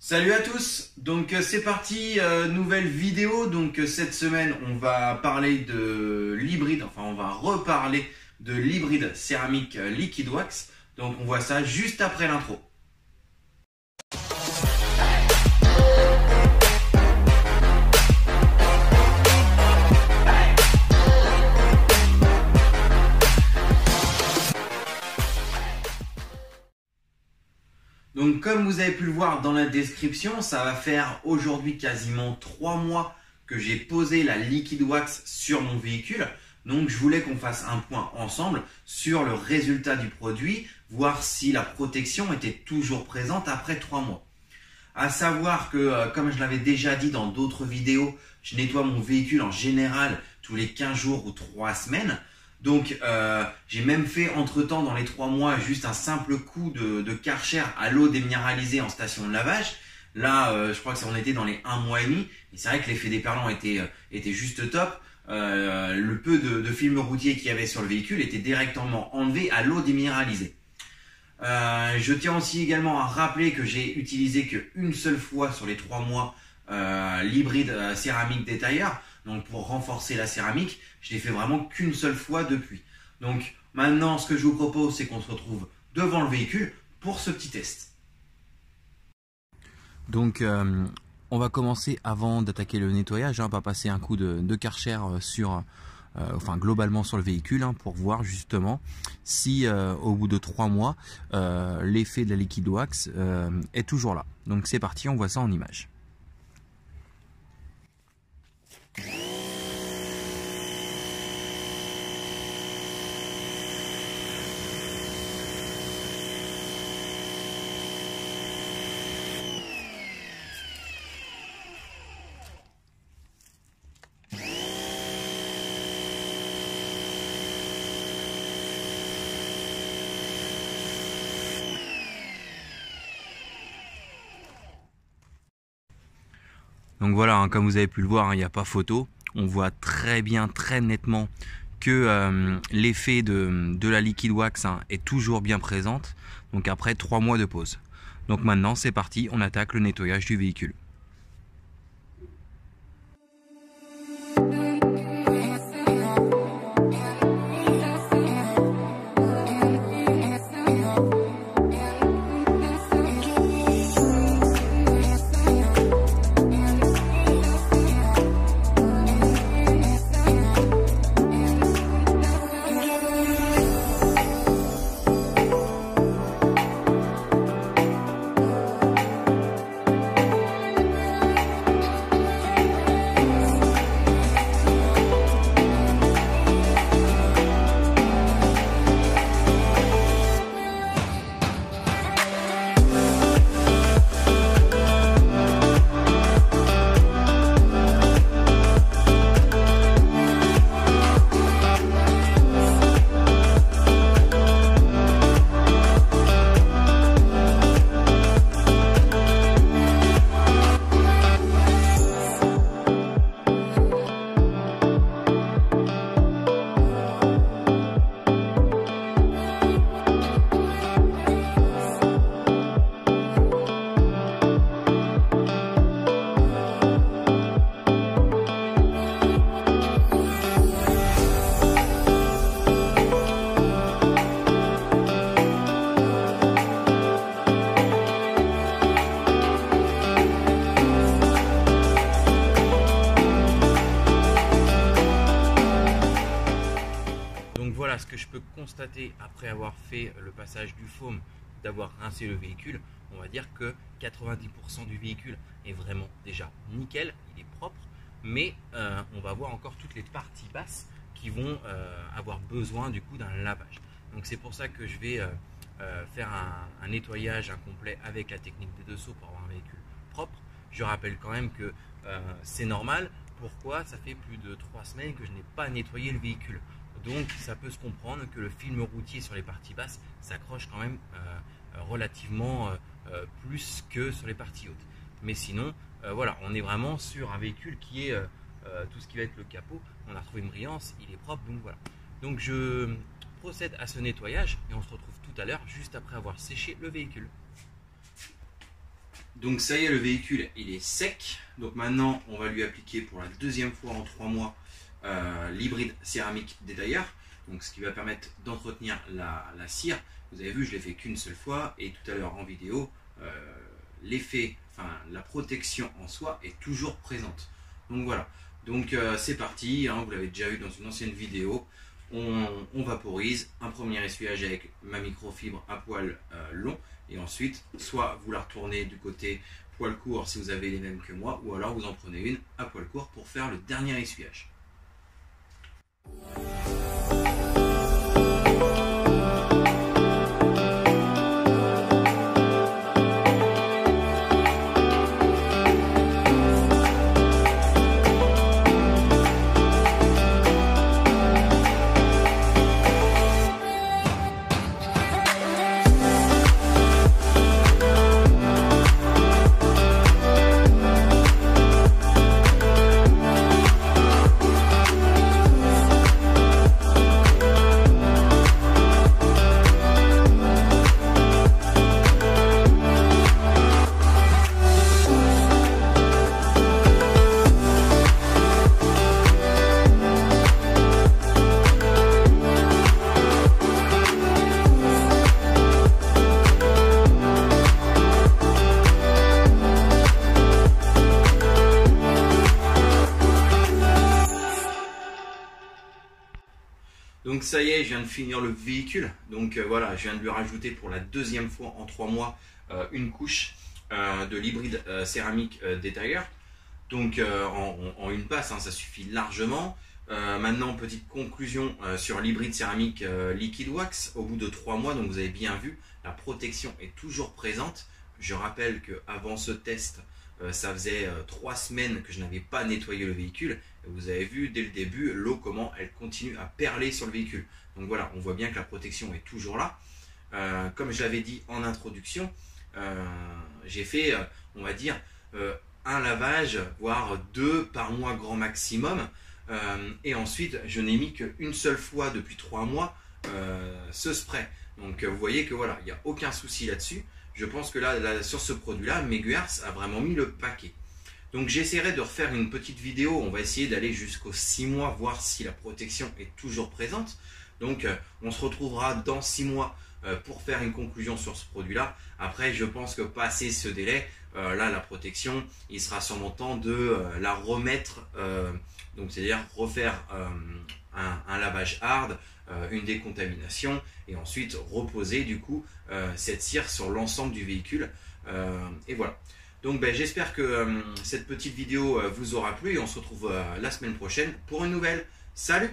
Salut à tous, donc c'est parti, nouvelle vidéo. Donc cette semaine on va parler de l'hybride, enfin on va reparler de l'hybride céramique Liquid Wax. Donc on voit ça juste après l'intro. Donc comme vous avez pu le voir dans la description, ça va faire aujourd'hui quasiment 3 mois que j'ai posé la Liquid Wax sur mon véhicule. Donc je voulais qu'on fasse un point ensemble sur le résultat du produit, voir si la protection était toujours présente après 3 mois. À savoir que, comme je l'avais déjà dit dans d'autres vidéos, je nettoie mon véhicule en général tous les 15 jours ou 3 semaines. Donc, j'ai même fait entre-temps dans les 3 mois juste un simple coup de Karcher à l'eau déminéralisée en station de lavage. Là, je crois que on était dans les 1 mois et demi. Et c'est vrai que l'effet déperlant était juste top. Le peu de film routier qu'il y avait sur le véhicule était directement enlevé à l'eau déminéralisée. Je tiens aussi également à rappeler que j'ai utilisé qu'une seule fois sur les 3 mois l'hybride céramique détailleur. Donc pour renforcer la céramique, je l'ai fait vraiment qu'une seule fois depuis. Donc maintenant, ce que je vous propose, c'est qu'on se retrouve devant le véhicule pour ce petit test. Donc on va commencer avant d'attaquer le nettoyage, on va passer un coup de Karcher sur, globalement sur le véhicule pour voir justement si au bout de 3 mois l'effet de la Liquid Wax est toujours là. Donc c'est parti, on voit ça en image. Donc voilà, comme vous avez pu le voir, il n'y a pas photo. On voit très bien, très nettement que l'effet de la Liquid Wax est toujours bien présente. Donc après 3 mois de pause. Donc maintenant c'est parti, on attaque le nettoyage du véhicule. Voilà ce que je peux constater après avoir fait le passage du foam, d'avoir rincé le véhicule. On va dire que 90% du véhicule est vraiment déjà nickel, il est propre, mais on va voir encore toutes les parties basses qui vont avoir besoin du coup d'un lavage. Donc c'est pour ça que je vais faire un nettoyage incomplet avec la technique des 2 seaux pour avoir un véhicule propre. Je rappelle quand même que c'est normal. Pourquoi? Ça fait plus de 3 semaines que je n'ai pas nettoyé le véhicule. Donc ça peut se comprendre que le film routier sur les parties basses s'accroche quand même relativement plus que sur les parties hautes. Mais sinon, voilà, on est vraiment sur un véhicule qui est tout ce qui va être le capot. On a retrouvé une brillance, il est propre, donc voilà. Donc je procède à ce nettoyage et on se retrouve tout à l'heure juste après avoir séché le véhicule. Donc ça y est, le véhicule il est sec. Donc maintenant on va lui appliquer pour la deuxième fois en 3 mois l'hybride céramique détailleur. Donc ce qui va permettre d'entretenir la cire. Vous avez vu, je l'ai fait qu'une seule fois et tout à l'heure en vidéo, l'effet, enfin la protection en soi est toujours présente. Donc voilà, donc c'est parti, hein, vous l'avez déjà vu dans une ancienne vidéo. On vaporise un premier essuyage avec ma microfibre à poil long et ensuite soit vous la retournez du côté poil court si vous avez les mêmes que moi, ou alors vous en prenez une à poil court pour faire le dernier essuyage. Donc ça y est, je viens de finir le véhicule. Donc voilà, je viens de lui rajouter pour la deuxième fois en 3 mois une couche de l'hybride céramique détailleur. Donc en une passe, hein, ça suffit largement. Maintenant, petite conclusion sur l'hybride céramique Liquid Wax. Au bout de 3 mois, donc vous avez bien vu, la protection est toujours présente. Je rappelle qu'avant ce test, ça faisait 3 semaines que je n'avais pas nettoyé le véhicule. Et vous avez vu dès le début l'eau comment elle continue à perler sur le véhicule. Donc voilà, on voit bien que la protection est toujours là. Comme je l'avais dit en introduction, j'ai fait, on va dire, un lavage, voire 2 par mois grand maximum. Et ensuite, je n'ai mis qu'une seule fois depuis 3 mois ce spray. Donc vous voyez que voilà, il n'y a aucun souci là-dessus. Je pense que là sur ce produit-là, Meguiar's a vraiment mis le paquet. Donc j'essaierai de refaire une petite vidéo, on va essayer d'aller jusqu'aux 6 mois, voir si la protection est toujours présente. Donc on se retrouvera dans 6 mois pour faire une conclusion sur ce produit-là. Après, je pense que passé ce délai, là la protection, il sera sûrement temps de la remettre, donc c'est-à-dire refaire un lavage hard, une décontamination et ensuite reposer du coup cette cire sur l'ensemble du véhicule. Et voilà. Donc j'espère que cette petite vidéo vous aura plu et on se retrouve la semaine prochaine pour une nouvelle. Salut!